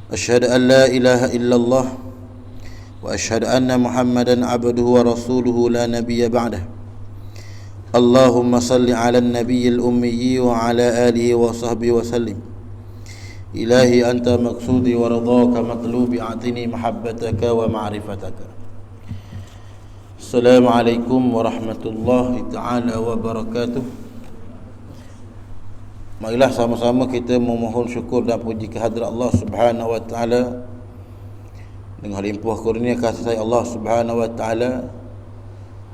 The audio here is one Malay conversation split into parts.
أشهد أن لا إله إلا الله وأشهد أن محمدا عبده ورسوله لا نبي بعده. اللهم صل على النبي الأمي وعلى آله وصحبه وسلم. إلهي أنت مقصودي ورضاك مطلوبي، أعطني محبتك ومعرفتك. السلام عليكم ورحمة الله تعالى وبركاته. Marilah sama-sama kita memohon syukur dan puji kehadrat Allah Subhanahu wa taala dengan limpah kurnia kasih sayang Allah Subhanahu wa taala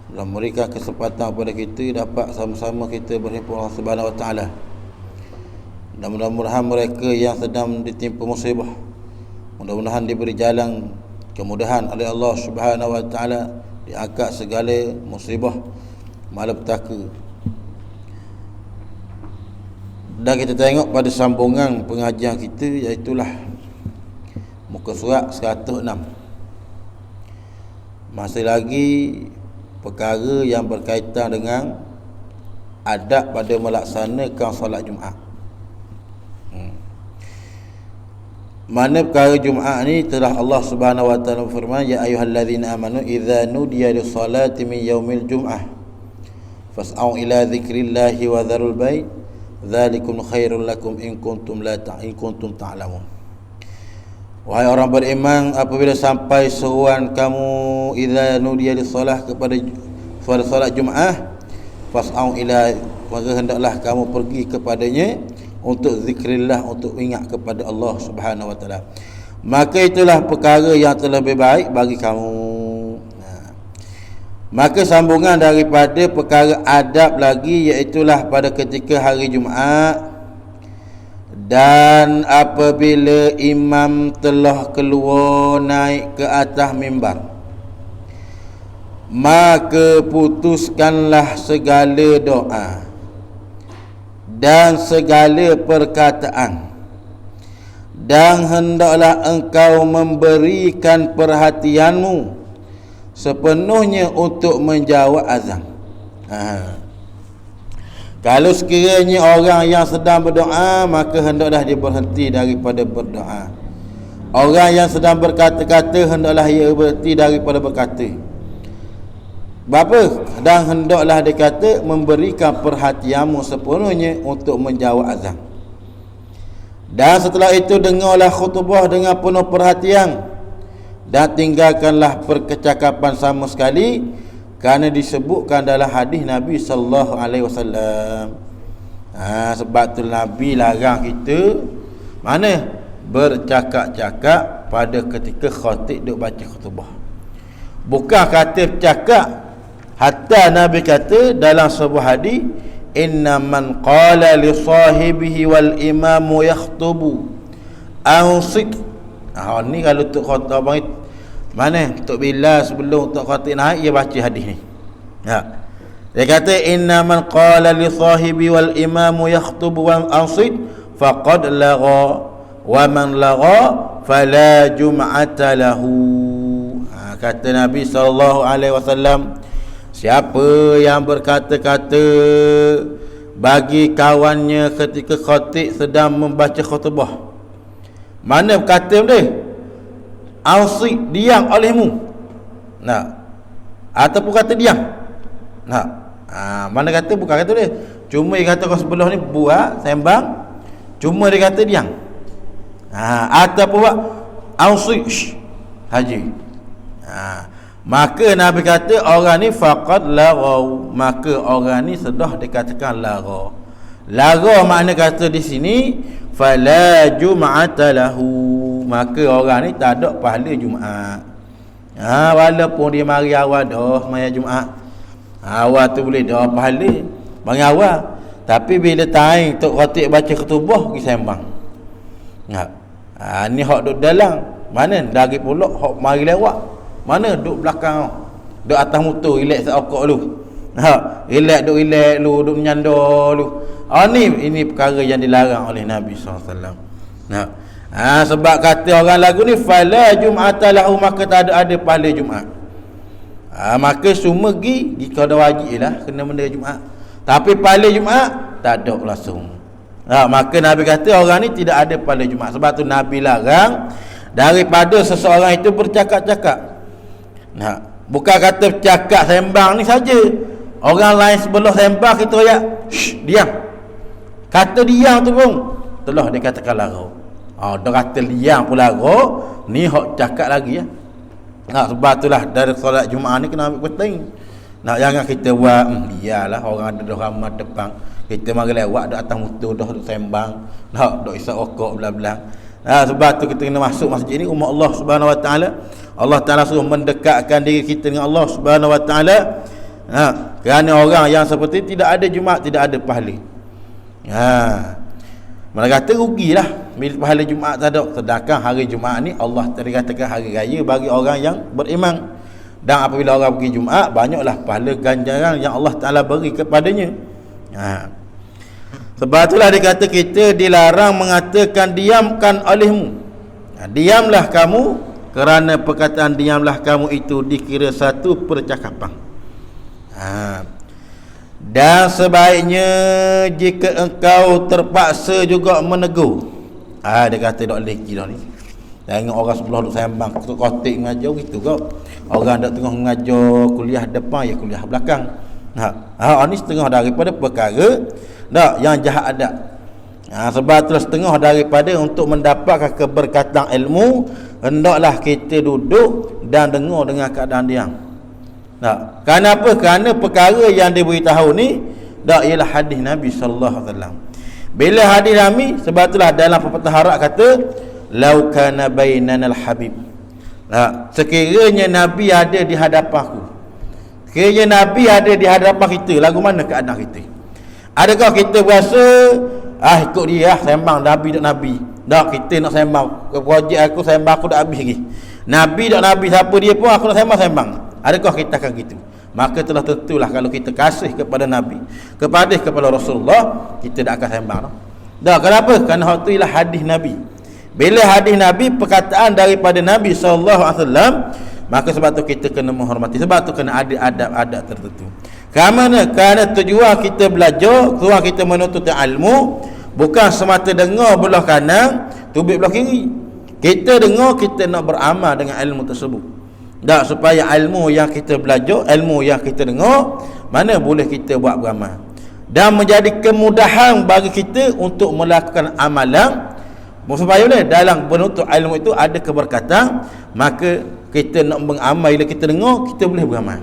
telah memberikan kesempatan kepada kita dapat sama-sama kita berhimpun Allah Subhanahu wa taala. Dan mudah-mudahan mereka yang sedang ditimpa musibah, mudah-mudahan diberi jalan kemudahan oleh Allah Subhanahu wa taala, diangkat segala musibah malapetaka. Dan kita tengok pada sambungan pengajian kita, iaitulah muka surat 106. Masih lagi perkara yang berkaitan dengan adab pada melaksanakan solat Jumaat. Mana perkara Jumaat ni telah Allah Subhanahu wa taala firman, ya ayyuhallazina amanu idza nudiya lis-salati min yaumil jum'ah fas'au ila dzikrillahi wa dzarul bai' dzalikum khairul lakum in kuntum ta'lamun. Wahai orang beriman, apabila sampai seruan kamu idza nudiya lis-salah kepada solat Jumaat, fas'au ila, maka hendaklah kamu pergi kepadanya untuk zikrillah, untuk ingat kepada Allah Subhanahu wa taala. Maka itulah perkara yang terlebih baik bagi kamu. Maka sambungan daripada perkara adab lagi, iaitulah pada ketika hari Jumaat dan apabila imam telah keluar naik ke atas mimbar, maka putuskanlah segala doa dan segala perkataan, dan hendaklah engkau memberikan perhatianmu sepenuhnya untuk menjawab azan. Kalau sekiranya orang yang sedang berdoa, maka hendaklah dia berhenti daripada berdoa. Orang yang sedang berkata-kata, hendaklah ia berhenti daripada berkata. Bapa? Dan hendaklah dia kata memberikan perhatianmu sepenuhnya untuk menjawab azan. Dan setelah itu dengarlah khutbah dengan penuh perhatian, dan tinggalkanlah percakapan sama sekali, kerana disebutkan dalam hadis Nabi sallallahu alaihi wasallam. Sebab tu Nabi larang kita mana bercakap-cakap pada ketika khatib duk baca khutbah. Bukan kata bercakap, hatta Nabi kata dalam sebuah hadis, inna man qala li sahibihi wal imamu yakhtubu ansit. Ni kalau tok khatib abang mana tok bila sebelum tok khatib naik, dia baca hadis ni. Dia kata inna man qala li sahibi wal imamu yakhtubu wa ansit faqad lagha wa man lagha fala jum'ata lahu. Kata Nabi sallallahu alaihi wasallam, siapa yang berkata-kata bagi kawannya ketika khatib sedang membaca khutbah, mana kata dia ausik, diam olehmu, ataupun kata diam, mana kata bukan kata dia, cuma dia kata kau sebelah ni buat sembang, cuma dia kata diam, ataupun buat ausik haji. Maka Nabi kata orang ni faqad laghaw, maka orang ni sudah dikatakan laghaw. Laghaw makna kata di sini fala jum'ata lahu, maka orang ni tak ada pahala Jumaat. Walaupun dia mari awal dah semaya Jumaat, awal tu boleh dah pahala bagi awal, tapi bila time tok khatib baca khutbah pergi sembang. Ni hak duduk dalam mana dari pula hak mari lewat, mana duduk belakang, duduk atas motor relax sekok lu. Relax lu, duduk menyandar lu. Ini perkara yang dilarang oleh Nabi SAW. Sebab kata orang lagu ni fala jum'ata lahu, maka tak ada pahala Jumaat. Maka semua pergi, jika ada wajib lah kena benda Jumaat, tapi pahala Jumaat tak ada langsung. Maka Nabi kata orang ni tidak ada pada Jumaat. Sebab tu Nabi larang daripada seseorang itu bercakap-cakap. Bukan kata cakap sembang ni saja. Orang lain sebelah sembang kita royak, diam. Kata diam tu pun telah dia katakan lara. Dia kata diam pun lara, ni hok cakap lagi ya. Sebab itulah dari solat Jumaat ni kena ambil penting. Jangan kita buat iyalah orang ada ramai depan, kita mari lewat dak atas motor dah duk sembang, dak isap rokok bla-bla. Sebab tu kita kena masuk masjid ni rumah Allah Subhanahu Wa Taala. Allah Taala suruh mendekatkan diri kita dengan Allah Subhanahu Wa Taala. Kerana orang yang seperti tidak ada Jumaat, tidak ada pahala. Mana kata rugilah bila pahala Jumaat tak ada. Sedangkan hari Jumaat ni Allah Taala katakan hari raya bagi orang yang beriman. Dan apabila orang pergi Jumaat, banyaklah pahala ganjaran yang Allah Taala beri kepadanya. Sebab itulah dia kata kita dilarang mengatakan diamkan olehmu. Diamlah kamu, kerana perkataan diamlah kamu itu dikira satu percakapan. Dan sebaiknya jika engkau terpaksa juga menegur. Dia kata tak boleh kira ni. Tengok orang sebelah duk sembang, kotik mengajar gitu kau. Orang dak tengah mengajar kuliah depan, ya kuliah belakang. Ini setengah daripada perkara yang jahat adat. Sebab terus setengah daripada untuk mendapatkan keberkatan ilmu, hendaklah kita duduk dan dengar dengan keadaan diam. Kerana apa? Kerana perkara yang diberitahu ni ialah hadis Nabi sallallahu alaihi wasallam. Bila hadis Nabi, sebab itulah dalam pepatah Arab kata lau kana bainanal habib. Sekiranya Nabi ada di hadapanku, sekiranya Nabi ada di hadapan kita, lagu mana keadaan kita? Adakah kita berasa ikut dia sembang Nabi tak Nabi? Tak, kita nak sembang projek aku, sembang aku dah habis lagi. Nabi tak Nabi, siapa dia pun aku nak sembang. Adakah kita akan gitu? Maka telah tentulah kalau kita kasih kepada Nabi, kepada Rasulullah, kita tak akan sembang. Tak, kenapa? Kerana hak tu ialah hadis Nabi. Bila hadis Nabi, perkataan daripada Nabi SAW, maka sebab tu kita kena menghormati. Sebab tu kena ada adab-adab tertentu. Kerana tujuan kita belajar, tujuan kita menuntut ilmu, bukan semata dengar belah kanan, tubik belah kiri. Kita dengar, kita nak beramal dengan ilmu tersebut. Tak, supaya ilmu yang kita belajar, ilmu yang kita dengar, mana boleh kita buat beramal. Dan menjadi kemudahan bagi kita untuk melakukan amalan. Supaya boleh dalam menuntut ilmu itu ada keberkatan, maka kita nak beramal, bila kita dengar, kita boleh beramal.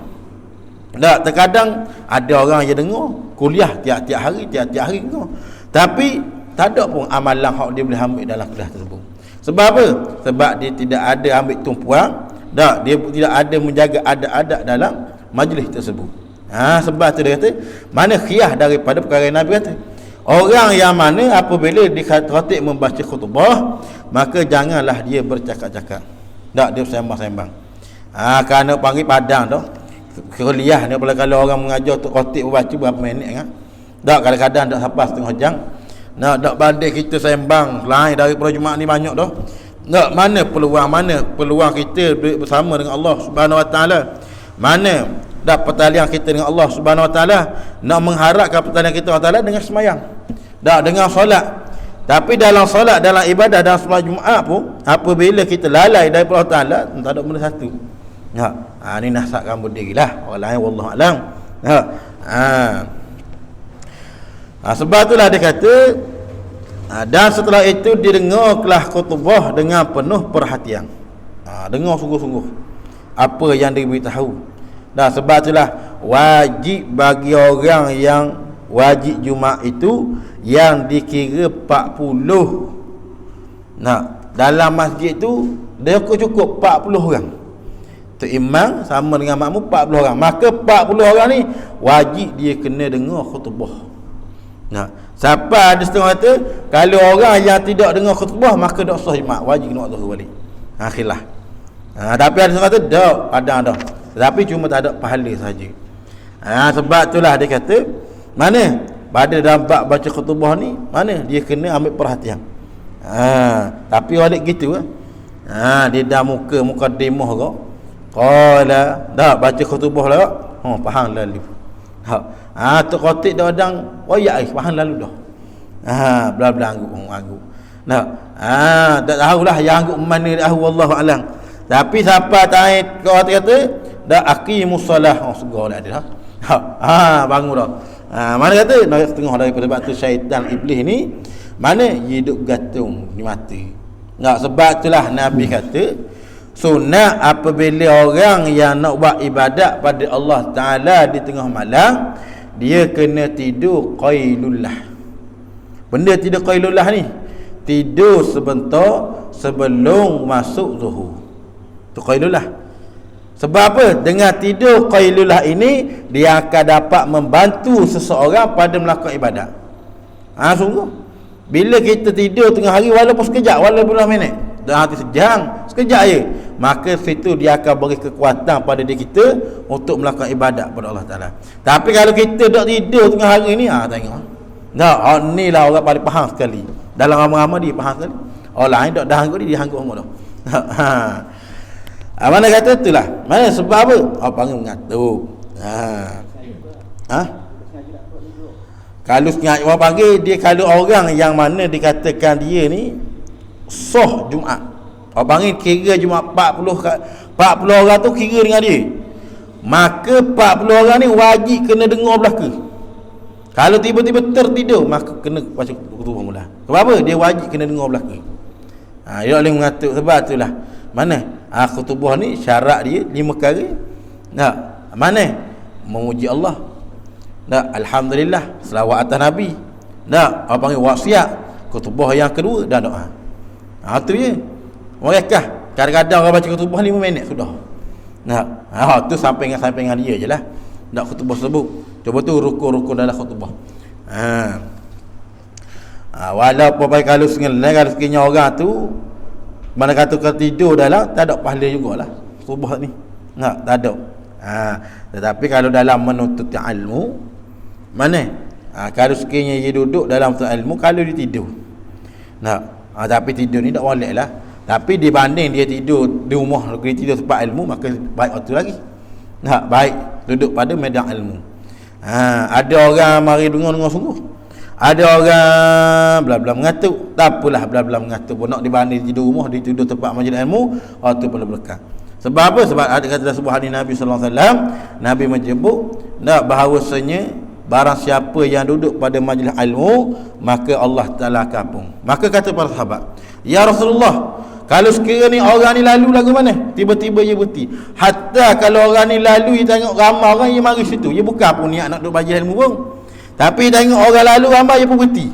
Tak, terkadang ada orang yang dengar kuliah tiap-tiap hari dengar, tapi tak ada pun amalan hak dia boleh ambil dalam kuliah tersebut. Sebab apa? Sebab dia tidak ada ambil tumpuan, tak, dia tidak ada menjaga adab-adab dalam majlis tersebut. Sebab tu dia kata, mana khiyah daripada perkara Nabi kata, orang yang mana apabila dikhatik membaca khutbah, maka janganlah dia bercakap-cakap. Tak, dia sembang-sembang. Kerana panggil padang tu kuliah ni, kalau orang mengajar tu khatib membaca berapa minit kan. Tak, kadang-kadang tak sampai setengah jam. Tak banding kita sembang lain daripada Jumaat ni banyak dah. Tak, mana peluang kita bersama dengan Allah Subhanahu Wa Taala. Mana dak pertalian kita dengan Allah Subhanahu Wa Taala, nak mengharapkan pertalian kita Allah Taala dengan semayang, dak dengan solat. Tapi dalam solat, dalam ibadah, dalam solat Jumaat pun, apabila kita lalai daripada Allah Taala, tak ada benda satu. Ni nasakkan berdirilah, orang lain wallahu alam. Sebab itulah dia kata, dan setelah itu didengarlah khutbah dengan penuh perhatian. Dengar sungguh-sungguh apa yang diberitahu. Sebab itulah wajib bagi orang yang wajib Jumaat itu yang dikira 40. Dalam masjid tu dia cukup 40 orang. Tu imam sama dengan makmum 40 orang. Maka 40 orang ni wajib dia kena dengar khutbah. Siapa ada setengah kata kalau orang yang tidak dengar khutbah maka tak sah Jumaat, wajib kena zuhur balik. Khilaf. Tapi ada setengah kata dak, ada. Tapi cuma tak ada pahala saja. Sebab itulah dia kata, mana pada dalam bab baca khutbah ni, mana dia kena ambil perhatian. Tapi balik gitu dia dah muka demah kau. Qala dah baca khutbah lah. Faham lalu. Tu khatib dah adang wayak faham lalu dah. Bla-bla angguk. Nah, tak tahulah yang angguk mana dah wallahu alam. Tapi siapa tahu kata dah aqimus solah segala dia. Bangun dah. Mana kata nak setengah daripada batu syaitan iblis ni mana hidup gantung di mati. Sebab itulah Nabi kata sunat apabila orang yang nak buat ibadat pada Allah Ta'ala di tengah malam, dia kena tidur qailullah. Benda tidur qailullah ni, tidur sebentar sebelum masuk zuhur. Tu qailullah. Sebab apa? Dengan tidur qailullah ini, dia akan dapat membantu seseorang pada melakukan ibadat. Sungguh. Bila kita tidur tengah hari walaupun sekejap, walaupun 10 minit, dah hati sejam, sekejap je, maka situ dia akan beri kekuatan pada diri kita untuk melakukan ibadat pada Allah Ta'ala. Tapi kalau kita duduk tidur tengah hari ni, tengok ni lah orang paling faham sekali. Dalam ramai-ramai dia faham sekali. Orang lain duduk dah hanggut dia hanggut dah. Mana kata itulah. Mana sebab apa? Panggil mengatuk. Kalau sengaja orang panggil dia, kalau orang yang mana dikatakan dia ni soh Jumaat, orang panggil kira Jumaat 40 orang tu kira dengan dia, maka 40 orang ni wajib kena dengar belaka. Kalau tiba-tiba tertidur, maka kena baca khutbah mula. Sebab apa? Dia wajib kena dengar belaka. Dia boleh mengatur. Sebab itulah mana khutbah ni syarat dia 5 perkara. Mana memuji Allah, alhamdulillah, selawat atas Nabi, apa panggil wasiat, khutbah yang kedua dan doa. Itu je. Mereka kadang-kadang orang baca khutbah 5 minit sudah. Tu sampingan dia je lah. Nak khutbah sebut. Cuba tu rukun-rukun dalam khutbah. Walaupun kalau sekiranya orang tu mana kata tidur dalam, tak ada pahala jugalah khutbah ni. Tak ada. Tetapi kalau dalam menuntut ilmu, mana kalau sekiranya dia duduk dalam ilmu, kalau dia tidur tapi tidur ni tak boleh lah. Tapi dibanding dia tidur di rumah, dia tidur tempat ilmu, maka baik waktu lagi. Baik duduk pada medan ilmu. Ada orang mari dengar sungguh, ada orang bla-bla mengatuk. Tak apalah bla-bla mengatuk pun, nak dibanding tidur rumah, dia tidur tempat majlis ilmu, itu pun belakang. Sebab apa? Sebab ada kata dalam sebuah hadis Nabi sallallahu alaihi wasallam, Nabi menyebut bahawasanya barang siapa yang duduk pada majlis ilmu, maka Allah Ta'ala kapung. Maka kata para sahabat, ya Rasulullah, kalau sekiranya orang ni lalu lagu mana, tiba-tiba dia berhenti. Hatta kalau orang ni lalu, dia tengok ramai orang, dia mari situ, dia bukan pun niat nak duduk majlis ilmu pun, tapi tengok orang lalu ramai, dia pun berhenti.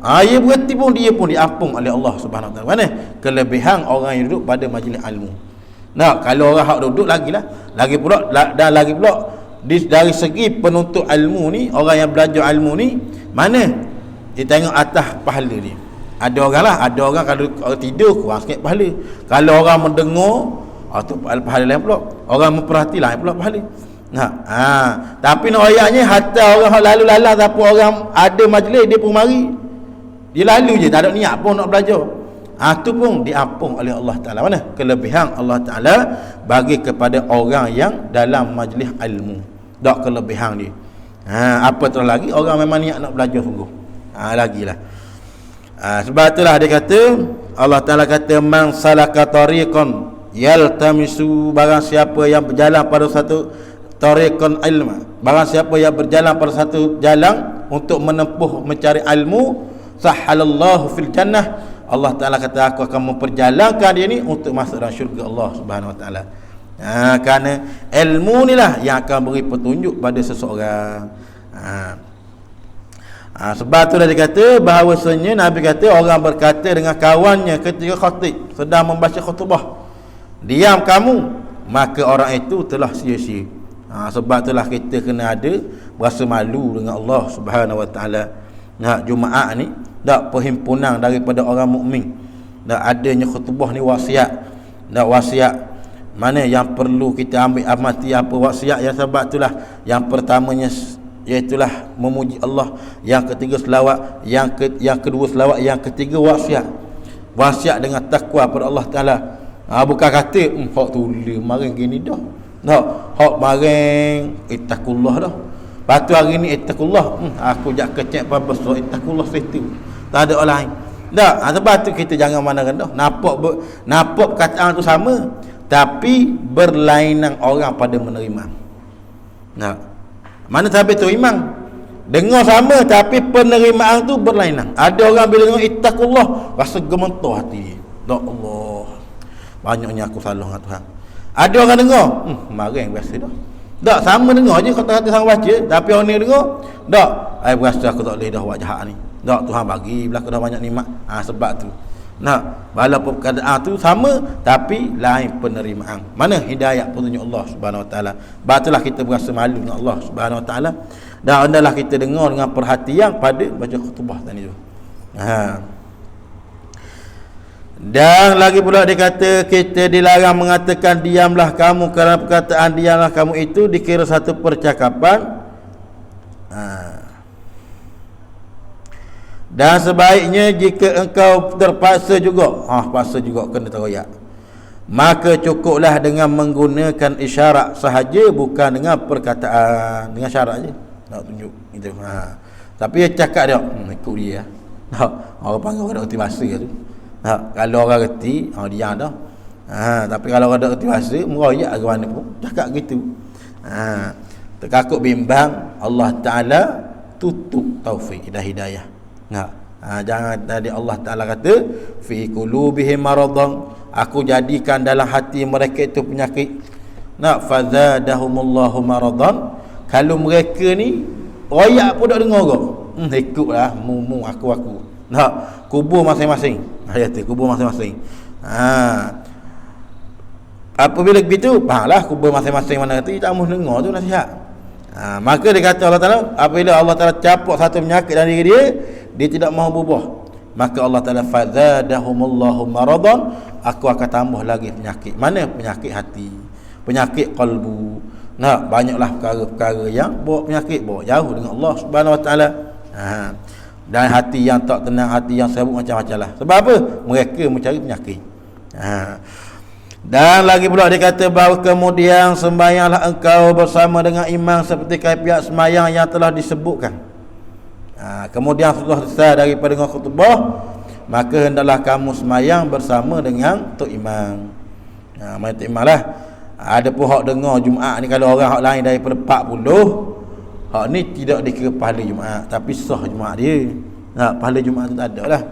Dia berhenti pun, dia pun diampung oleh Allah Subhanahu Wa Ta'ala. Mana kelebihan orang yang duduk pada majlis ilmu. Kalau orang hak duduk lagi pula dan lagi pula dari segi penuntut ilmu ni, orang yang belajar ilmu ni, mana dia tengok atas pahala dia. Ada orang kalau tidur kurang sikit pahala. Kalau orang mendengar, tu pahala lain pula. Orang memperhati lain pula pahala. Tapi nak ayatnya, hatta orang lalu lalang, tapi orang ada majlis dia pun mari, dia lalu je, tak ada niat pun nak belajar. Itu pun diampung oleh Allah Ta'ala. Mana kelebihan Allah Ta'ala bagi kepada orang yang dalam majlis ilmu. Tak kelebihan dia. Apatah lagi orang memang niat nak belajar sungguh. Lagilah. Sebab itulah dia kata, Allah Ta'ala kata, man salaka tariqan yaltamisu, barang siapa yang berjalan pada satu tariqan ilma, barang siapa yang berjalan pada satu jalan untuk menempuh mencari ilmu, sahhalallahu fil jannah, Allah Ta'ala kata aku akan memperjalankan dia ni untuk masuk dalam syurga Allah Subhanahu Wa Ta'ala. Kerana ilmu ni lah yang akan beri petunjuk pada seseorang. Sebab tu dah dia kata bahawasanya Nabi kata, orang berkata dengan kawannya ketika khatib sedang membaca khutbah, diam kamu, maka orang itu telah sia-sia. Sebab itulah kita kena ada rasa malu dengan Allah Subhanahu Wa Ta'ala. Jumaat ni tak perhimpunan daripada orang mukmin, tak adanya khutbah ni wasiat. Tak wasiat mana yang perlu kita ambil amati, apa wasiat yang sebab itulah yang pertamanya iaitulah memuji Allah, yang ketiga selawat, yang kedua selawat, yang ketiga wasiat dengan takwa pada Allah Ta'ala. Bukan kata hak tulis maring gini dah, hak maring ittaqullah dah, Patu hari ni ittaqullah, aku jak kecek apa besar ittaqullah situ. Tak ada orang lain. Tak, sebab tu kita jangan mana rendah. Nampak perkataan tu sama, tapi berlainan orang pada menerima. Nah, mana sampai tu imam dengar sama tapi penerimaan tu berlainan. Ada orang bila dengar ittaqullah rasa gemetar hati dia. Ya Allah, banyaknya aku salah dengan Tuhan. Ada orang dengar, marah biasa dah. Tak, sama dengar je kata-kata sama baca, tapi orang ni dengar, tak, berasa aku tak boleh dah buat jahat ni. Tak, Tuhan bagi belaka dah banyak nikmat. Sebab tu. Nah, walaupun keadaan tu sama tapi lain penerimaan. Mana hidayah petunjuk Allah Subhanahu Wa Taala. Batulah kita berasa malu dengan Allah Subhanahu Wa Taala. Dan hendaklah kita dengar dengan perhatian pada baca khutbah tadi tu. Dan lagi pula dia kata kita dilarang mengatakan diamlah kamu, kerana perkataan diamlah kamu itu dikira satu percakapan. Dan sebaiknya jika engkau terpaksa juga, paksa juga kena teroyak, maka cukuplah dengan menggunakan isyarat sahaja, bukan dengan perkataan, dengan syarat je nak tunjuk gitu. Tapi dia cakap dia ikut dia. Orang panggil orang reti bahasa tu. Kalau orang reti, dia dah. Tapi kalau orang tak reti bahasa, meroyak ke mana pun cakap gitu. Terkakut bimbang, Allah Taala tutup taufik dan hidayah. Jangan tadi Allah Taala kata fi qulubihim maradan, aku jadikan dalam hati mereka itu penyakit. Fazadahumullahu maradan. Kalau mereka ni royak pun tak dengar kau, ikutlah mu aku. Kubur masing-masing. Ayat tu kubur masing-masing. Apabila begitu, fahamlah kubur masing-masing mana tu tak mahu dengar tu nasihat. Maka dia kata Allah Taala, apabila Allah Taala capuk satu penyakit dari diri dia, dia tidak mahu berubah, maka Allah Taala fazadahumullahu maradan, aku akan tambah lagi penyakit. Mana? Penyakit hati, penyakit qalbu. Banyaklah perkara-perkara yang bawa penyakit, bawa jauh dengan Allah Subhanahu Wa Taala. Dan hati yang tak tenang, hati yang sibuk macam-macam lah. Sebab apa? Mereka mencari penyakit. Dan lagi pula dia kata bahawa kemudian sembahyanglah engkau bersama dengan imam seperti kaifiat sembahyang yang telah disebutkan. Kemudian setelah selesai daripada dengan khutbah, maka hendaklah kamu sembahyang bersama dengan tok imam. Mana tok imam lah. Ada pun hak dengar Jumaat ni, kalau orang hak lain daripada 40, hak ni tidak dikira pahala Jumaat, tapi sah Jumaat dia. Pahala Jumaat tu tak ada lah.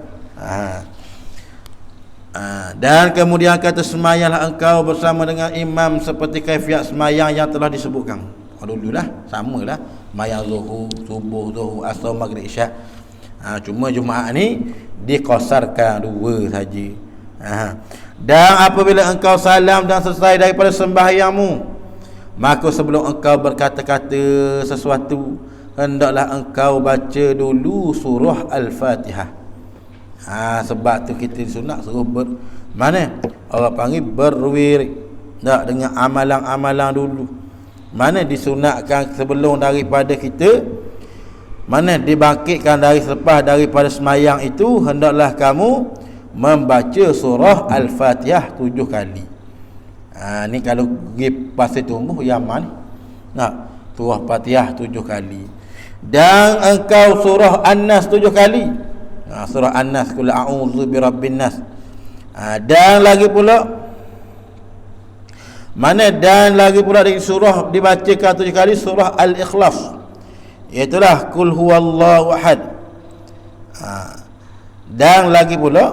Dan kemudian kata sembahyanglah engkau bersama dengan imam seperti kaifiat sembahyang yang telah disebutkan. Dululah samalah sembahyang zuhur, subuh, zuhur, asar, maghrib, isyak. Cuma Jumaat ni dikosarkan 2 saja. Dan apabila engkau salam dan selesai daripada sembahyangmu, maka sebelum engkau berkata-kata sesuatu, hendaklah engkau baca dulu surah Al-Fatihah. Sebab tu kita disunat suruh mana? Orang panggil berwirid. Dengan amalan-amalan dulu. Mana disunatkan sebelum daripada kita, mana dibangkitkan dari selepas daripada semayang itu, hendaklah kamu membaca surah Al-Fatihah 7 kali. Ni kalau pergi pasir tumbuh Yaman ni. Surah Fatihah 7 kali. Dan engkau surah An-Nas 7 kali. Surah An-Nas, qul a'udzu birabbin nas. Dan lagi pula di surah dibacakan 7 kali surah Al-Ikhlas, iaitulah qul huwallahu ahad. Dan lagi pula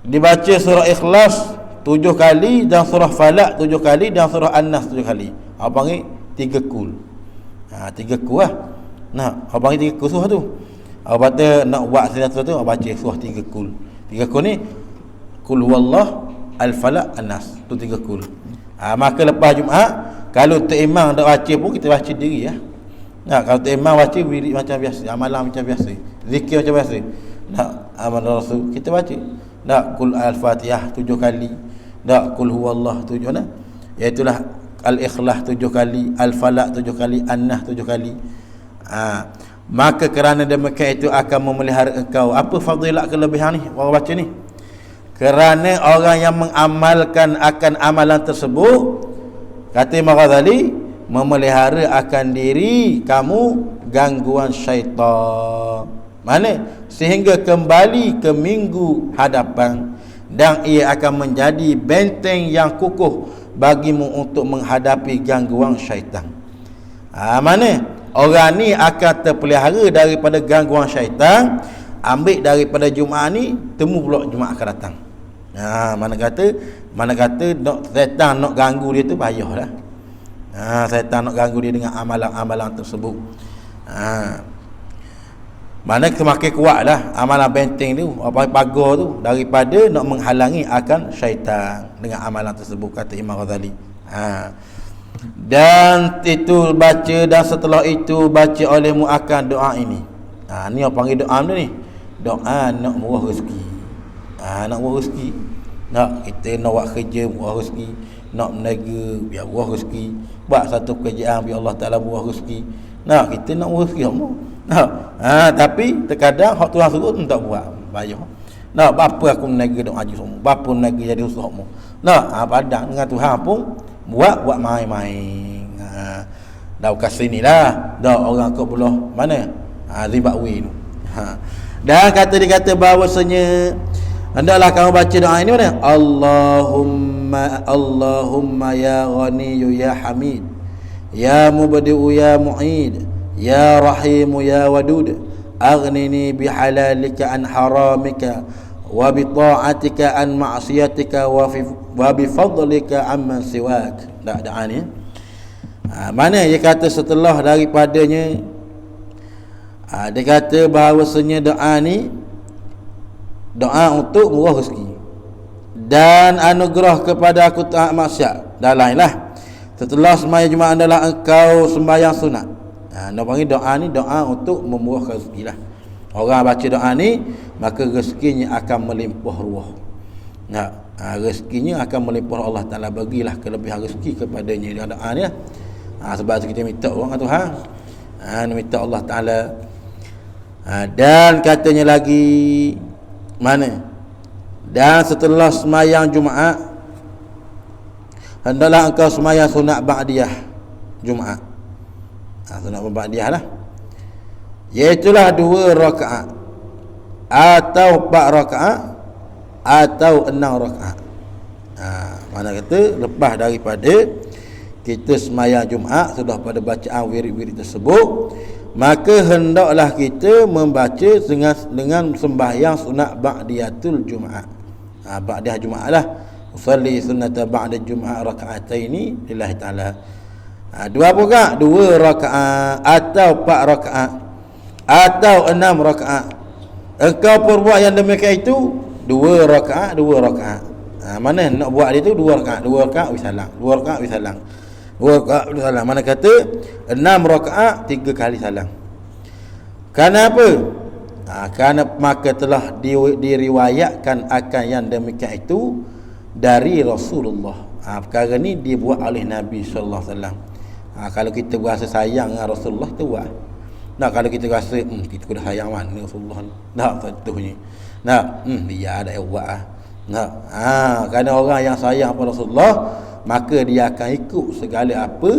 dibaca surah Ikhlas 7 kali, dan surah Falaq 7 kali, dan surah An-Nas 7 kali. Apa panggil 3 kul. 3 kul lah. Apa panggil 3 kul surah tu. Apa kata nak buat sesuatu tu, baca surah 3 kul. 3 kul ni kul huwallah, Al-Falaq, An-Nas. Tu 3 kul. Maka lepas Jumaat, kalau tok imam tak baca pun kita baca diri ya. Kalau tok imam baca wirid macam biasa, amalan macam biasa, zikir macam biasa. Amal Rasul kita baca. Kul Al-Fatihah 7 kali. Kul huwallah 7 mana? Iaitulah Al-Ikhlas 7 kali, Al-Falaq 7 kali, An-Nas 7 kali. Maka kerana demikian itu akan memelihara engkau. Apa fadilat kelebihan ni orang baca ni? kerana orang yang mengamalkan akan amalan tersebut, kata Imam Ghazali, memelihara akan diri kamu gangguan syaitan. Mana? Sehingga kembali ke minggu hadapan, dan ia akan menjadi benteng yang kukuh bagimu untuk menghadapi gangguan syaitan. Mana? Orang ni akan terpelihara daripada gangguan syaitan. Ambil daripada Jumaat ni, temu pula Jumaat akan datang. Mana kata setan nak ganggu dia tu payahlah. Setan nak ganggu dia dengan amalan-amalan tersebut. Mana semakin kuatlah amalan benteng tu, apa pagar tu, daripada nak menghalangi akan syaitan dengan amalan tersebut, kata Imam Ghazali. Dan itu baca, dan setelah itu baca olehmu akan doa ini. Ni apa panggil doa ni? Doa nak murah rezeki. Nak murah rezeki. Nak kita nak buat kerja murah rezeki, nak berniaga biar murah rezeki, buat satu pekerjaan biar Allah Taala murah rezeki. Nak kita nak murah rezeki semua. Tapi terkadang hak Tuhan suruh tak buat, payah. Nak apa aku berniaga dok haji semua, apa berniaga jadi usaha semua. Nak padang dengan Tuhan pun buat main-main. Dah kasih inilah dah orang ke belah mana? Zimbabwe tu. Dan dikata bahawasanya hendaklah kamu baca doa ini mana? Allahumma ya Ghaniyyu ya Hamid, ya Mubdi'u ya Mu'id, ya Rahimu ya Wadud, aghnini bihalalika an haramika, wa bi ta'atika an ma'siyatika, wa bi fadlika amman siwak. Doa ni. Mana dia kata setelah daripadanya, dia kata bahawasanya doa ni doa untuk murah rezeki dan anugerah kepada aku tak maksiat. Dah lainlah. Setelah sembahyang Jumaat adalah engkau sembahyang sunat. Nak panggil doa ni doa untuk memurahkan rezeki lah. Orang baca doa ni, maka rezekinya akan melimpah ruah. Rezekinya akan melimpah. Allah Ta'ala bagilah kelebihan rezeki kepadanya. Dia doa ni lah. Sebab tu kita minta orang Tuhan. Minta Allah Ta'ala. Dan katanya lagi mana? Dan setelah semayang Jumaat, hendaklah engkau semayang sunat ba'diyah Jumaat. Sunat ba'diyah lah, iaitulah 2 rakaat atau 4 rakaat atau 6 rakaat. Mana kata lepas daripada kita semayang Jumaat, sudah pada bacaan wirid-wirid tersebut, maka hendaklah kita membaca dengan sembahyang sunat ba'diyatul Jumaat. Ba'diyah Jumaat lah. Usalli sunnata ba'da Jumaat raka'ataini lillahi ta'ala. 2 rakaat, 2 rakaat atau 4 rakaat atau 6 rakaat. Engkau perbuat yang demikian itu 2 rakaat, 2 rakaat. Mana nak buat dia tu 2 rakaat, 2 rakaat wisalang, 2 rakaat wisalang, 2 rakaat wisalang. Mana kata 6 rakaat 3 kali salam. Kenapa? Kerana maka telah diriwayatkan akan yang demikian itu dari Rasulullah. Perkara ni dibuat oleh Nabi sallallahu alaihi wasallam. Kalau kita berasa sayang dengan Rasulullah, kita buat. Kalau kita rasa kita kena sayang mana Rasulullah, contohnya dia ada yang buat. Kerana orang yang sayang pada Rasulullah, maka dia akan ikut segala apa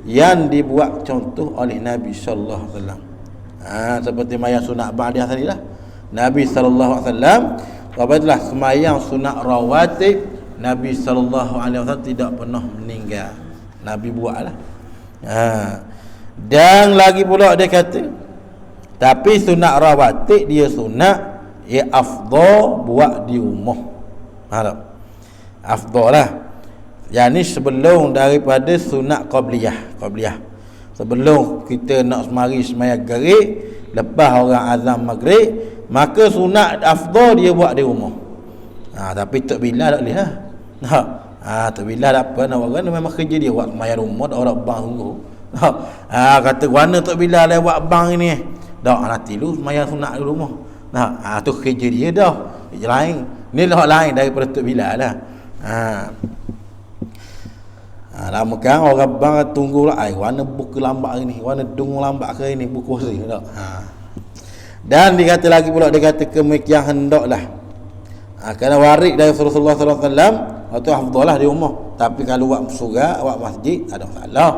yang dibuat contoh oleh Nabi sallallahu alaihi wasallam. Seperti sembahyang sunat ba'diyah tadi lah. Nabi sallallahu alaihi wasallam apabila sembahyang sunat rawatib, Nabi sallallahu alaihi wasallam tidak pernah meninggal. Nabi buatlah. Dan lagi pula dia kata, tapi sunat rawatib dia sunat ya afdal buat di rumah. Afdal lah. Yang ni sebelum daripada sunat qabliyah. Sebelum kita nak sembahyang maghrib, lepas orang azan maghrib, maka sunat afdal dia buat di rumah. Tapi tak bila tak boleh lah. Tak bila tak apa, nak orang memang kerja dia buat sembahyang rumah, tak orang bang tunggu. Kata mana tak bila lewat bang ini. Dak nanti lu sembahyang sunat di rumah. Tu kerja dia dah. Kerja lain. Ni lah lain daripada tak bila lah. Lama kan orang bang tunggu lah, warna buku lambat hari ni, warna dung lambat hari ni, buku kursi tak. Dan dia kata lagi pula, dia kata kemikian hendaklah Kerana waris dari Rasulullah sallallahu alaihi wasallam itu afdalah di rumah. Tapi kalau buat surau, buat masjid ada masalah.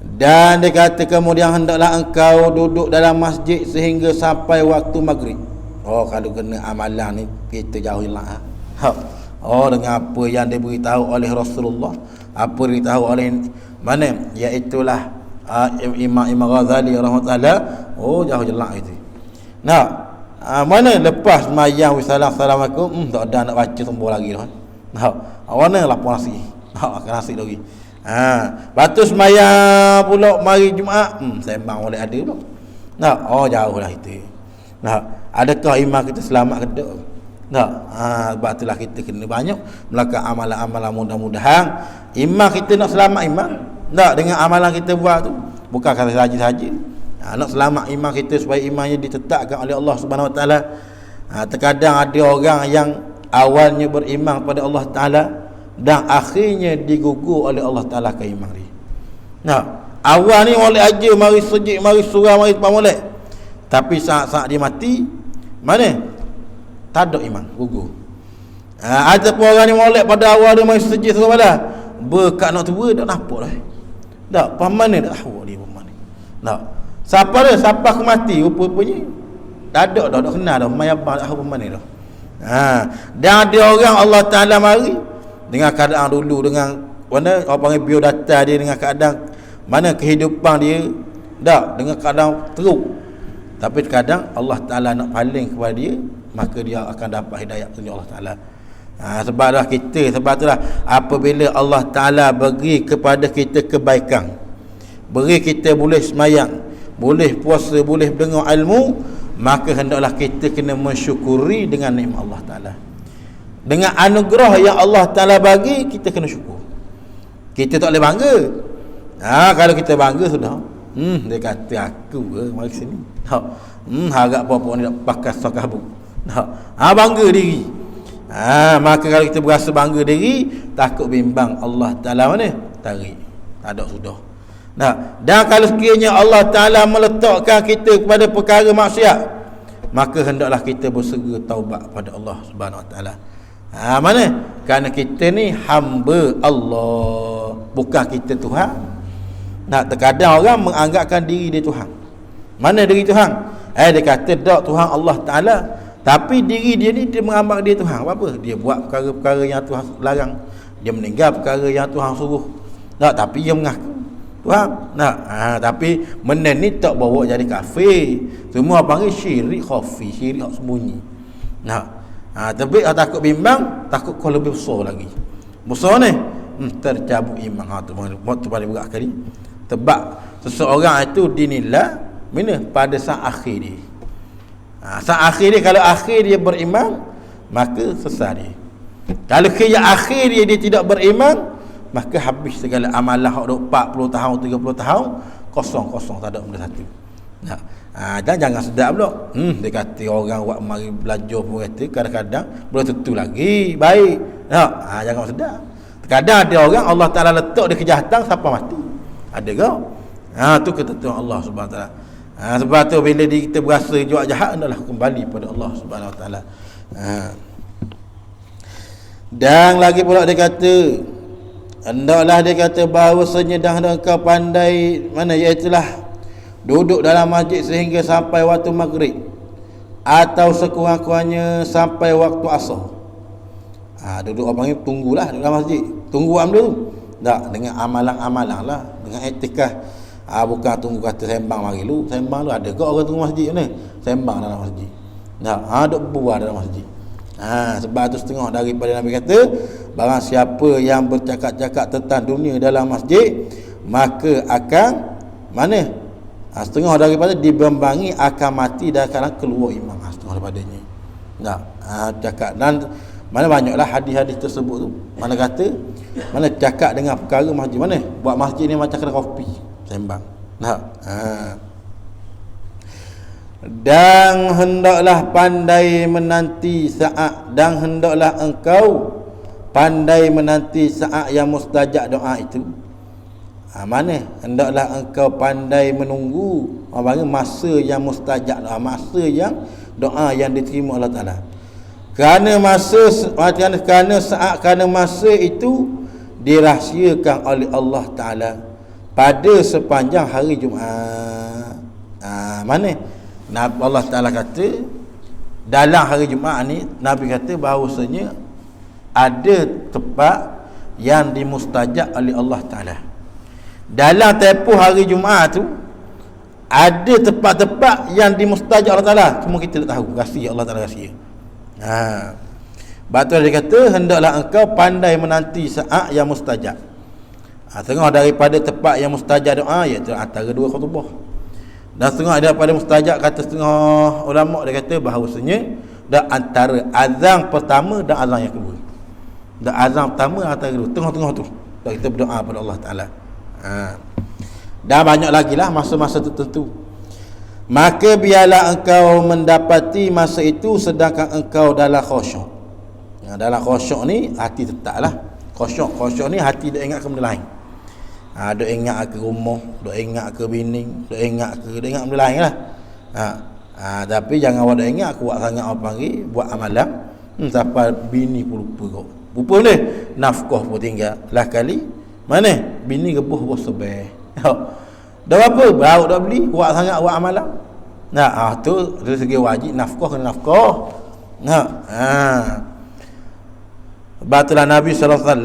Dan dia kata kemudian hendaklah engkau duduk dalam masjid sehingga sampai waktu maghrib. Oh, kalau kena amalan ni kita jauhilah. Oh, dengan apa yang diberitahu oleh Rasulullah, apa diberitahu oleh mana, iaitulah Imam Ghazali rahmatullah. Oh, jauh jelak itu. Nah, mana lepas mayang assalamualaikum, tak ada nak baca sembuh lagi dah. Nah, mana lapor nasi. Akan nasi lagi. Batu sembahyang pula mari Jumaat, sembang boleh ada pula. Nah, oh jauhlah itu. Nah, adakah iman kita selamat ke tak? Nah, sebab itulah kita kena banyak melakukan amalan-amalan, mudah-mudahan iman kita nak selamat iman. Tak, dengan amalan kita buat tu bukan kata saja-saja. Nak selamat iman kita supaya imannya ditetapkan oleh Allah Subhanahu Wa Taala. Terkadang ada orang yang awalnya beriman kepada Allah Taala dan akhirnya digugur oleh Allah Taala ke iman dia. Nah, awal ni molek aja, mari sujud, mari surau, mari pamolek. Tapi saat-saat dia mati, mana? Tak ada iman, gugur. Ada pun orang ni molek pada awal dia mari sujud sebenarnya. Berkat nak tua dah nampak dah. Tak, pamane dah tahu dia pamane. Nah, siapa dia? Siapa aku mati rupa-rupanya? Tak ada dah, tak kenal dah, mai abang tahu pamane dah. Dan ada orang Allah Taala mari dengan keadaan dulu, dengan mana orang panggil biodata dia, dengan keadaan mana kehidupan dia dak dengan keadaan teruk, tapi kadang Allah Taala nak paling kepada dia, maka dia akan dapat hidayah dari Allah Taala. Sebablah kita, sebab itulah apabila Allah Taala bagi kepada kita kebaikan, beri kita boleh semayang, boleh puasa, boleh dengar ilmu, maka hendaklah kita kena mensyukuri dengan nikmat Allah Taala. Dengan anugerah yang Allah Taala bagi, kita kena syukur. Kita tak boleh bangga. Kalau kita bangga sudah, dia kata aku mari sini. Harap apa-apa ni nak pakai sakabu. Bangga diri. Maka kalau kita berasa bangga diri, takut bimbang Allah Taala mana? Tarik. Tak ada sudah. Dan kalau sekiranya Allah Taala meletakkan kita kepada perkara maksiat, maka hendaklah kita bersegera taubat pada Allah Subhanahu Wa Taala. Mana? Kerana kita ni hamba Allah, bukan kita Tuhan. Terkadang orang menganggapkan diri dia Tuhan. Mana diri Tuhan? Dia kata tak, Tuhan Allah Taala, tapi diri dia ni dia menganggap dia Tuhan. Apa? Dia buat perkara-perkara yang Tuhan larang, dia meninggal perkara yang Tuhan suruh. Tapi dia mengaku Tuhan. Tapi benda ni tak bawa jadi kafir. Semua panggil syirik khafi, syirik sembunyi. Tapi takut bimbang, takut kau lebih besar lagi. Besar ni tercabut iman. Tu paling berat kali. Sebab seseorang itu dinilai mana pada saat akhir dia. Saat akhir dia, kalau akhir dia beriman, maka sesat dia. Kalau kerja akhir dia tidak beriman, maka habis segala amalan hak 40 tahun, 30 tahun kosong-kosong, tak ada benda satu. Dan jangan sedap pula. Dia kata orang buat mari belajar pun kata kadang-kadang belum tentu lagi baik. Jangan sedap. Kadang ada orang Allah Taala letak dia kejahatan sampai mati. Ada ke? Tu ketentuan Allah Subhanahu Wa Taala. Sebab tu bila kita berasa jual jahat, hendaklah kembali pada Allah Subhanahu Wa Taala. Dan lagi pula dia kata, hendaklah dia kata bahawasanya dah engkau pandai mana, iaitulah duduk dalam masjid sehingga sampai waktu maghrib, atau sekurang-kurangnya sampai waktu asar. Duduk orang panggil tunggulah duduk dalam masjid. Tunggu dulu. Tak, dengan amalan-amalan lah, dengan etikah. Bukan tunggu kata sembang mari lu. Sembang lu ada ke orang tunggu masjid ni? Sembang dalam masjid. Duk buah dalam masjid. Sebab tu setengah daripada Nabi kata, barang siapa yang bercakap-cakap tentang dunia dalam masjid, maka akan mana? Setengah daripada dibembangi akan mati dan akan keluar iman. Setengah daripadanya. Cakap. Dan mana banyaklah hadis-hadis tersebut tu. Mana kata, mana cakap dengan perkara masjid, mana buat masjid ni macam kedai kopi, sembang. Dan hendaklah pandai menanti saat, dan hendaklah engkau pandai menanti saat yang mustajab doa itu. Mana hendaklah engkau pandai menunggu masa yang mustajab doa, masa yang doa yang diterima Allah Taala. Kerana masa itu dirahsiakan oleh Allah Ta'ala pada sepanjang hari Jumaat. Mana Allah Ta'ala kata dalam hari Jumaat ni, Nabi kata bahawasanya ada tempat yang dimustajab oleh Allah Ta'ala. Dalam tempoh hari Jumaat tu ada tempat-tempat yang dimustajab Allah Ta'ala, cuma kita tak tahu. Rahsia Allah Ta'ala, rahsia. Betul dia kata, hendaklah engkau pandai menanti saat yang mustajab. Tengok daripada tempat yang mustajab doa, iaitu antara dua khutbah. Dan setengah daripada mustajab, kata setengah ulama, dia kata bahawasanya dah antara azan pertama dan azan yang kedua. Dah azan pertama antara kedua, tengah-tengah tu dah kita berdoa pada Allah Ta'ala. Dan banyak lagi lah masa-masa tertentu. Maka biarlah engkau mendapati masa itu sedangkan engkau dalam khusyuk. Dalam khusyuk ni hati tetaplah khusyuk ni hati duk ingat ke benda lain. Duk ingat ke rumah, duk ingat ke bini, duk ingat benda lain lah. Tapi jangan awak duk ingat kuat sangat apa panggil buat amalan, sampai bini pun lupa kau. Lupa ni nafkah pun tinggal lah kali. Mana bini gebuh bos sebeh. Dah apa? Baru dah beli, kuat sangat buat amalan. Tu dari segi wajib nafkah kena nafkah. Batulah Nabi SAW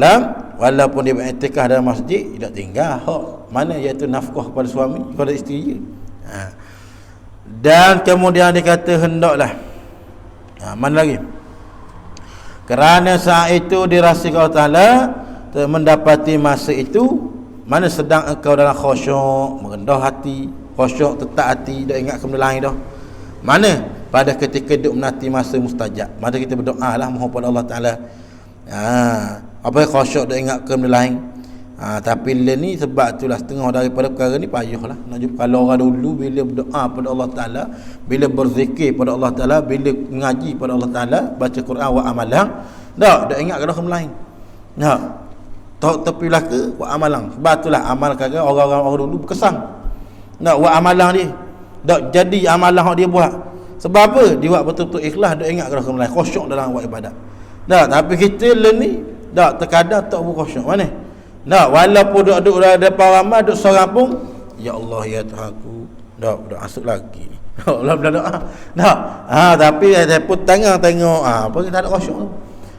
walaupun dia beriktikaf dalam masjid, tidak tinggal mana iaitu nafkah kepada suami, kepada isteri. Dan kemudian dia kata hendaklah mana lagi? Kerana saat itu dirahsiakan Allah Ta'ala mendapati masa itu mana sedang engkau dalam khusyuk, merendah hati, khusyuk tetap hati, dah ingat ke benda lain dah. Mana pada ketika duk menanti masa mustajab, maka kita berdoa lah mohon pada Allah Ta'ala. Apa khusyuk dah ingat ke benda lain. Tapi ni sebab itulah setengah daripada perkara ni payahlah. Nak jumpa kalau orang dulu bila berdoa pada Allah Ta'ala, bila berzikir pada Allah Ta'ala, bila mengaji pada Allah Ta'ala, baca Quran wa amalan, dah ingat ke benda lain. Tapi lah ke buat amalan. Sebab itulah amal kagak orang-orang dulu berkesan. Buat amalan dia. Jadi amalan yang dia buat. Sebab apa? Dia buat betul-betul ikhlas, dak ingat ke benda lain, khusyuk dalam buat ibadat. Tapi kita ni terkadang tak berkhusyuk. Mana? Walaupun duduk depan ramai, duduk seorang pun, ya Allah ya Tuhanku, dah masuk lagi ni. Allah doa. Tapi saya pun tengok apa kita ada khusyuk.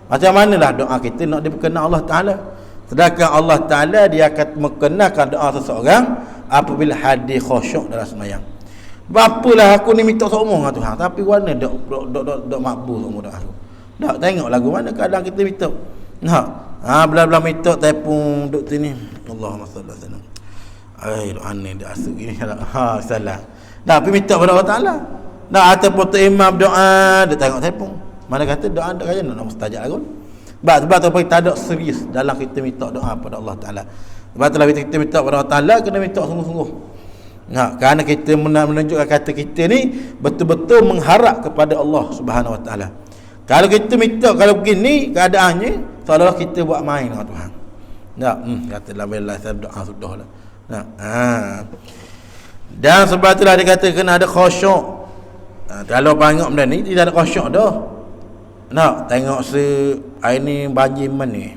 Macam manalah doa kita nak diperkenan Allah Ta'ala. Sedangkan Allah Ta'ala dia akan mengenakan doa seseorang apabila hadir khusyuk dalam sembahyang. Bapalah aku ni minta seumur dengan Tuhan, tapi warna dok makbul seumur doa aku. Tengok lagu mana kadang kita minta. Belah-belah minta tepung duk sini. Allahumma salli alaihi wasallam. Doa ni dah asuk gini. Salah. Tapi minta pada Allah Ta'ala. Ataupun tu imam doa, dia tengok tepung. Mana kata doa tak kaya nak mustajab lagu. Sebab tu tak ada serius dalam kita minta doa pada Allah Ta'ala. Sebab tu kita minta pada Allah Ta'ala kena minta sungguh-sungguh. Kerana kita menunjukkan kata kita ni betul-betul mengharap kepada Allah Subhanahu Wa Ta'ala. Kalau kita minta kalau begini keadaannya seolah-olah kita buat main dengan Tuhan. Kata la ilaha illallah doa sudahlah. Dan sebab itulah dia kata kena ada khusyuk. Kalau banyak benda ni tidak ada khusyuk dah. Tengok hari ni banjir mana.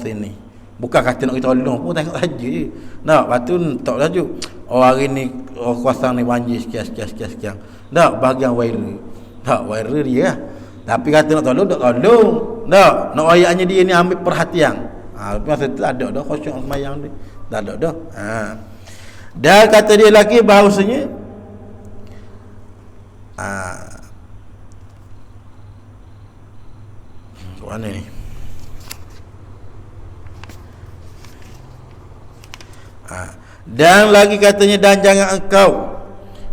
Sini. Bukan kata nak kita tolong pun, tengok saja je. Lepas tu tak saja. Hari ni kawasan ni banjir sekian. Bahagian viral. Viral dia lah. Tapi kata nak tolong, tak tolong. Nak ayatnya dia ni ambil perhatian. Masa tu ada dah khusyuk semayang dia. Tak ada dah. Dan kata dia lagi bahawasanya mana ni? Dan lagi katanya, dan jangan engkau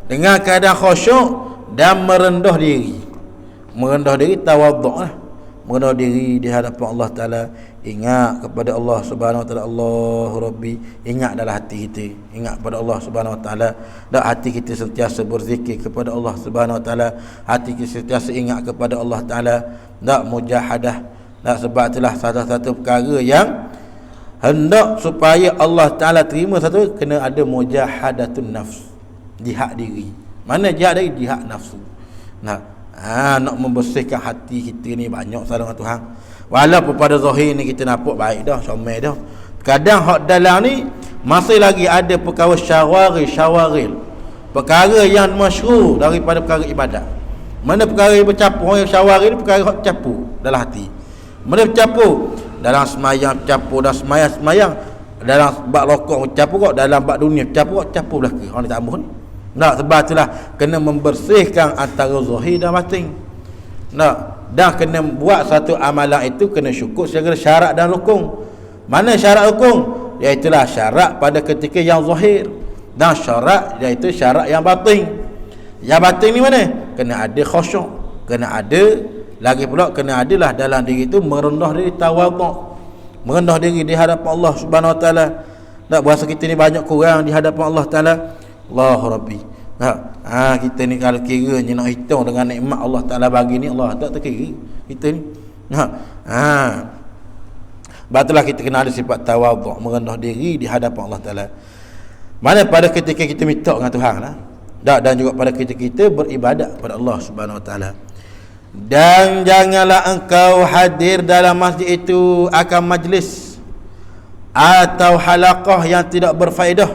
dengan keadaan khusyuk dan merendah diri. Merendah diri tawaduk lah. Merendah diri di hadapan Allah Ta'ala. Ingat kepada Allah Subhanahu Wa Ta'ala. Allah Rabbi. Ingat dalam hati kita. Ingat kepada Allah Subhanahu Wa Ta'ala. Dan hati kita sentiasa berzikir kepada Allah Subhanahu Wa Ta'ala. Hati kita sentiasa ingat kepada Allah Ta'ala. Tak mujahadah. Tak, sebab itulah satu-satu perkara yang hendak supaya Allah Ta'ala terima satu, kena ada mujahadatun nafs. Jihad diri. Mana jihad diri? Jihad nafsu. Nak membersihkan hati kita ni banyak salah dengan Tuhan. Walaupun pada zahir ni kita nampak baik dah, comel dah. Kadang hak dalam ni masih lagi ada perkara syawaril. Perkara yang masyhur daripada perkara ibadat. Mana perkara yang bercampur, yang syawaril perkara hak campur dalam hati. Mana bercampur dalam semayang, bercampur dalam semayang, dalam bab rokok bercampur kok, dalam bab dunia bercampur kok, campur belaka. Orang ni tak amun. Nak sebab itulah kena membersihkan antara zahir dan batin. Nak dah kena buat satu amalan itu kena syukur secara syarat dan rukun. Mana syarat rukun? Iaitulah syarat pada ketika yang zahir, dan syarat iaitu syarat yang batin. Yang batin ni mana? Kena ada khusyuk, kena ada lagi pula kena adalah dalam diri itu merendah diri, tawaduk, merendah diri di hadapan Allah Subhanahu Wa Taala. Tak berasa kita ni banyak kurang di hadapan Allah Taala. Allahu Rabbi. Kita ni kalau kiranya nak hitung dengan nikmat Allah Taala bagi ni, Allah tak terkira kita ni. Batulah kita kena ada sifat tawaduk, merendah diri di hadapan Allah Taala. Mana pada ketika kita minta dengan Tuhan lah. Dan juga pada ketika kita beribadat kepada Allah Subhanahu Wa Taala. Dan janganlah engkau hadir dalam masjid itu akan majlis atau halaqah yang tidak berfaedah.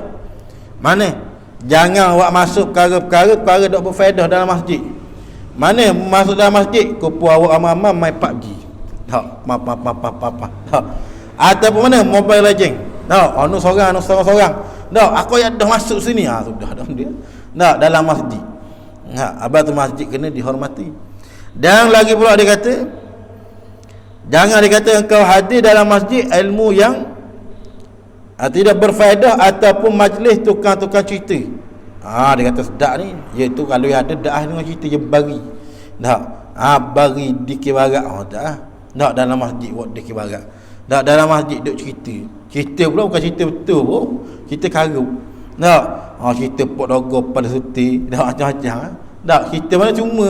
Mana? Jangan awak masuk perkara tak berfaedah dalam masjid. Mana masuk dalam masjid kupu awak ramai-ramai main PUBG. Tak, tak. Ataupun mana Mobile Legend. Tak, anu seorang. Tak, aku yang dah masuk sini. Sudah dah dia. Tak, dalam masjid. Abang tu masjid kena dihormati. Dan lagi pula dia kata, jangan dikata engkau hadir dalam masjid ilmu yang tidak berfaedah ataupun majlis tukang-tukang cerita. Dia kata sedap ni, iaitu kalau yang ada daah dengan cerita je bagi. Tak, bagi dikir barat. Tak dalam masjid buat dikir barat. Tak dalam masjid duk cerita. Cerita pula bukan cerita betul pun, cerita karut. Tak, cerita pok dogo pada suti, tak macam-macam. Tak, cerita mana cuma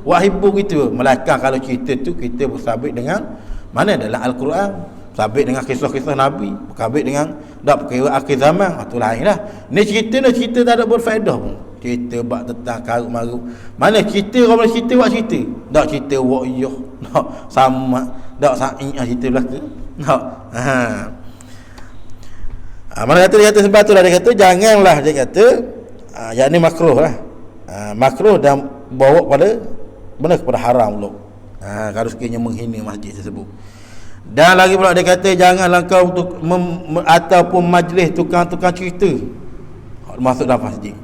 buat hibur gitu. Melainkan kalau cerita tu kita bersabit dengan mana dalam Al-Quran, sabit dengan kisah-kisah Nabi, bersabit dengan perkara akhir zaman. Itu lain lah. Ni cerita tak ada berfaedah pun. Cerita bab tentang karut marut. Mana cerita orang cerita buat cerita. Tak cerita wa'iyah. Tak sama. Tak sa'iyah cerita belaka. Tak. Mana dia kata sebab tu lah dia kata janganlah, dia kata yang ni makruh lah. Makruh dan bawa kepada haram pula. Kalau sekiranya menghina masjid tersebut. Dan lagi pula dia kata janganlah kau ataupun majlis tukang-tukang cerita masuk dalam masjid.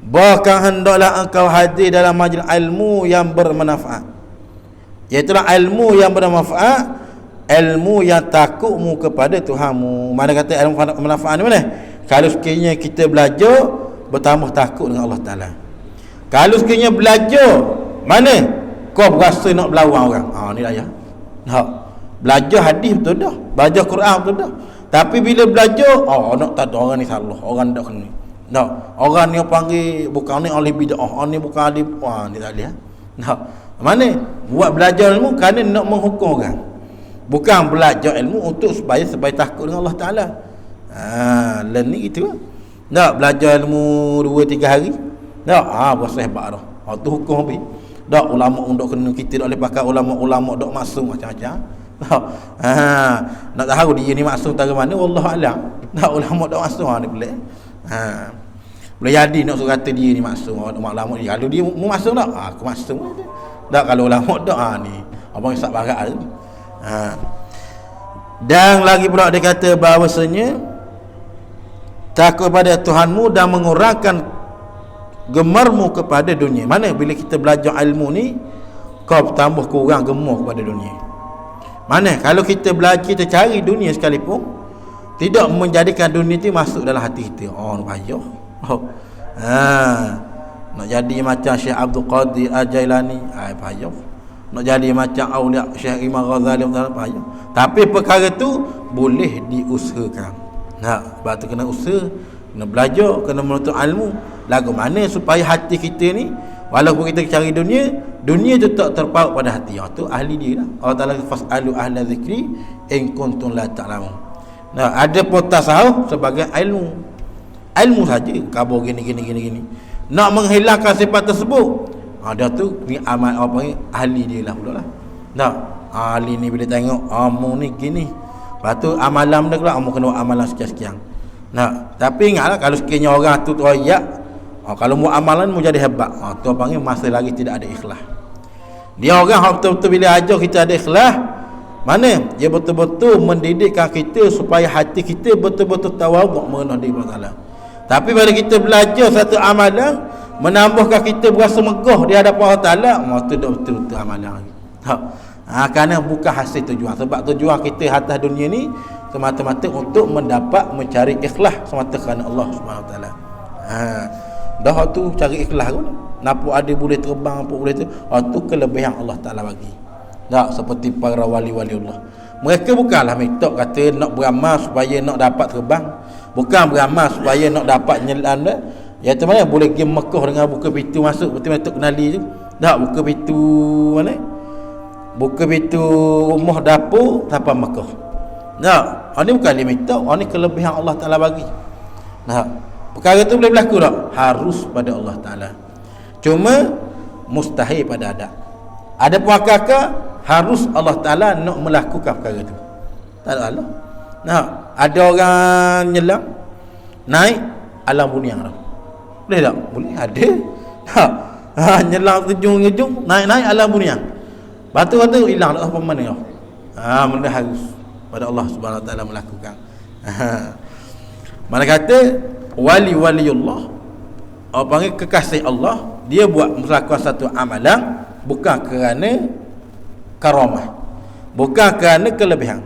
Bahkan hendaklah engkau hadir dalam majlis ilmu yang bermanfaat. Iaitulah ilmu yang bermanfaat, ilmu yang takutmu kepada Tuhanmu. Mana kata ilmu bermanfaat ni mana? Kalau sekiranya kita belajar bertambah takut dengan Allah Taala. Kalau sekiranya belajar mana kau berasa nak berlawan orang. Ni ayah. Belajar hadis betul dah, belajar Quran betul dah. Tapi bila belajar, nak tak ada orang ni salah, orang tak kena. Tak, orang ni panggil bukan ni ahli bid'ah, orang ni bukan ahli ni tak boleh. Tak. Mana buat belajar ilmu kerana nak menghukum orang. Bukan belajar ilmu untuk supaya takut dengan Allah Taala. Lain ni gitu lah. Tak belajar ilmu 2-3 hari. Tak, berasa hebat dah. Tu hukum habis. Tak, ulama undok kena, kita tak boleh pakai ulama dok maksum macam-macam. Nak tahu dia ni maksum dari mana, wallahu alam. Tak, ulama dok maksum ni boleh. Boleh jadi nak suruh kata dia ni maksum, ulama dia. Kalau dia mu maksum tak? Aku maksum. Tak, kalau ulama dok ni abang isap barat tu. Dan lagi pula dia kata bahawasanya takut pada Tuhanmu dan mengurangkan gemarmu kepada dunia. Mana bila kita belajar ilmu ni kau tambah kurang gemar kepada dunia. Mana kalau kita belajar, kita cari dunia sekalipun, tidak menjadikan dunia itu masuk dalam hati kita. Nak payah. Nak jadi macam Syekh Abdul Qadir Al-Jailani, payah. Nak jadi macam Aulia Syekh Imam Ghazali, payah. Tapi perkara tu boleh diusahakan. Sebab tu kena usaha, kena belajar, kena menuntut ilmu. Lagu mana supaya hati kita ni, walaupun kita cari dunia tu tak terpaut pada hati. Tu ahli dia lah. Allah Ta'ala fas'alu ahla zikri in kuntum la ta'lamun. Ada pun tasawuf sebagai ilmu saja, kabur gini. Nak menghilangkan sifat tersebut, Dia tu ni amal apa ni ahli dia lah pula lah. Tak. Ahli ni bila tengok mu ni gini. Lepas tu amalan dia pula mu kena buat amalan sekian-sekian. Tapi ingatlah kalau sekiranya orang tu royak, kalau mu amalan mu jadi hebat. Tu panggil masa lagi tidak ada ikhlas. Dia orang hak betul-betul bila ajar kita ada ikhlas, mana dia betul-betul mendidikkan kita supaya hati kita betul-betul tawaduk merendah diri kepada Allah. Tapi bila kita belajar satu amalan menambahkan kita berasa megah di hadapan Allah Taala, tu dah betul-betul amalan lagi. Kerana bukan hasil tujuan. Sebab tujuan kita atas dunia ni semata-mata untuk mendapat mencari ikhlas semata kerana Allah Subhanahu Wa Taala. Dah tu cari ikhlas tu. Napa ada boleh terbang, apa boleh tu. Tu kelebihan Allah Taala bagi. Tak seperti para wali-wali Allah. Mereka bukanlah minta kata nak beramal supaya nak dapat terbang. Bukan beramal supaya nak dapat nyelam dah. Ya tu mana boleh pergi Mekah dengan buka pintu masuk betul betul kenali tu. Tak buka pintu mana? Buka pintu rumah dapur sampai Mekah. Tak, ini bukan dia minta, ini kelebihan Allah Taala bagi. Nah, perkara tu boleh berlaku tak? Harus pada Allah Taala. Cuma mustahil pada adat. Ada pun akak harus Allah Taala nak melakukan perkara tu. Tak ada Allah. Nah, ada orang nyelam naik alam bunia tu. Boleh tak? Boleh, ada. Nyelam terjun naik alam bunia. Batu hilang tak apa mana. Benda harus pada Allah Subhanahu Wa Taala melakukan. Mana kata wali-waliullah, orang panggil kekasih Allah, dia buat melakukan satu amalan bukan kerana karamah, bukan kerana kelebihan.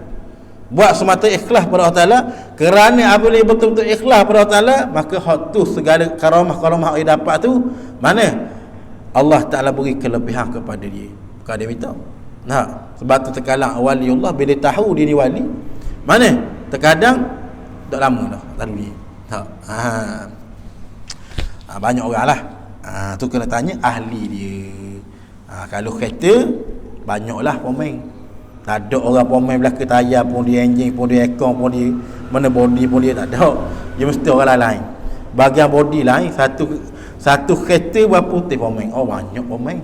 Buat semata ikhlas pada Allah Taala, kerana apabila betul-betul ikhlas pada Allah Taala, maka hak tu segala karamah yang dapat tu mana Allah Taala beri kelebihan kepada dia. Bukan dia minta. Sebab tu terkadang waliullah bila tahu dia ni wali, mana terkadang tak lama dah tak dunia. Banyak orang lah. Tu kena tanya ahli dia. Kalau kereta banyaklah pemain. Tak ada orang pemain belakang tayar pun dia, enjin pun dia, aircon pun dia, mana body pun dia, tak ada. Dia mesti orang lain. Bahagian body lain, satu kereta berapa putih pemain. Banyak pemain.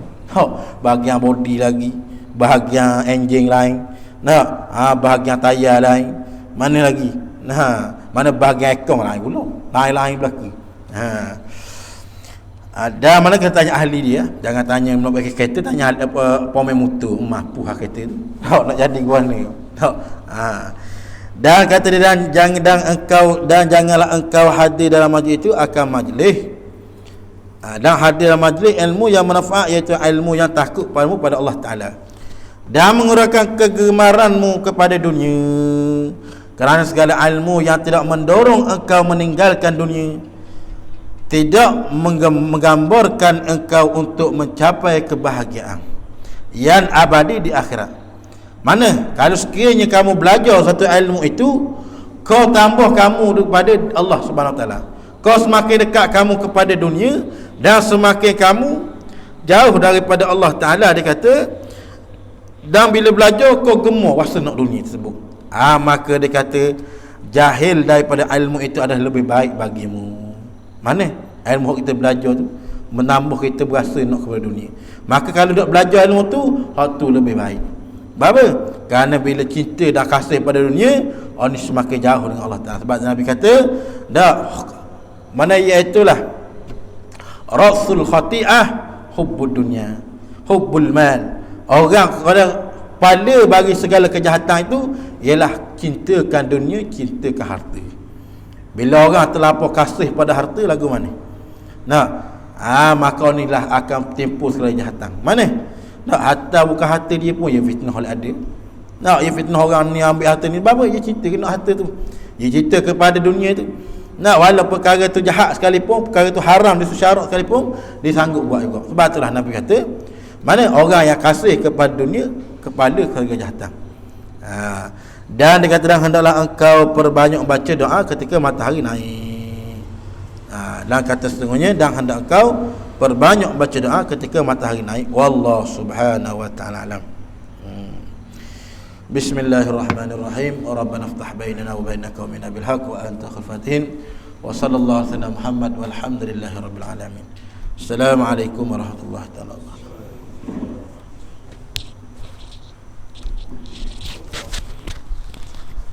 Bahagian body lagi, bahagian enjin lain, bahagian tayar lain, mana lagi, mana bahagian aircon lain pula, lain-lain belakang. Ada mana kena tanya ahli dia. Jangan tanya nak pakai kereta, tanya pemain motor mampu hak kereta tu. Nak jadi ke mana. Dan kata dia, dan janganlah engkau hadir dalam majlis itu akan majlis. Dan hadir dalam majlis ilmu yang manfaat, iaitu ilmu yang takut padamu pada Allah Taala. Dan mengurangkan kegemaranmu kepada dunia, kerana segala ilmu yang tidak mendorong engkau meninggalkan dunia, tidak menggambarkan engkau untuk mencapai kebahagiaan yang abadi di akhirat. Mana kalau sekiranya kamu belajar satu ilmu itu, kau tambah kamu kepada Allah Subhanahu Wa Taala, kau semakin dekat kamu kepada dunia, dan semakin kamu jauh daripada Allah Taala. Dia kata, dan bila belajar kau gemar rasa nak dunia tersebut, maka dia kata jahil daripada ilmu itu adalah lebih baik bagimu. Mana ilmu kita belajar tu menambah kita berasa nak kepada dunia, maka kalau nak belajar ilmu tu, hak tu lebih baik. Apa? Kerana bila cinta dan kasih pada dunia, ni semakin jauh dengan Allah Taala. Sebab Nabi kata, mana iaitulah rasul khati'ah hubbud dunia, hubbul mal. Orang pada bagi segala kejahatan itu ialah cintakan dunia, cintakan harta. Bila orang terlampau kasih pada harta, lagu mana? Maka inilah akan timpul segala kejahatan. Mana? Hatta bukan harta dia pun, dia fitnah oleh ada. Dia fitnah orang ni ambil harta ni. Bapa dia cinta kena harta tu, dia cinta kepada dunia tu. Walaupun perkara tu jahat sekalipun, perkara tu haram, dia syarat sekalipun, dia sanggup buat juga. Sebab itulah Nabi kata, mana orang yang kasih kepada dunia, kepada kejahatan. Dan dia kata, hendaklah engkau perbanyak baca doa ketika matahari naik. Dan kata setengahnya, dan hendak engkau perbanyak baca doa ketika matahari naik. Wallahu subhanahu wa ta'ala alam. Bismillahirrahmanirrahim. Rabbana iftah bainana wa baina qaumina bil haqq wa anta khairul fatihin. Wa sallallahu alaihi wasallam Muhammad walhamdulillahi rabbil alamin. Assalamualaikum warahmatullahi wabarakatuh.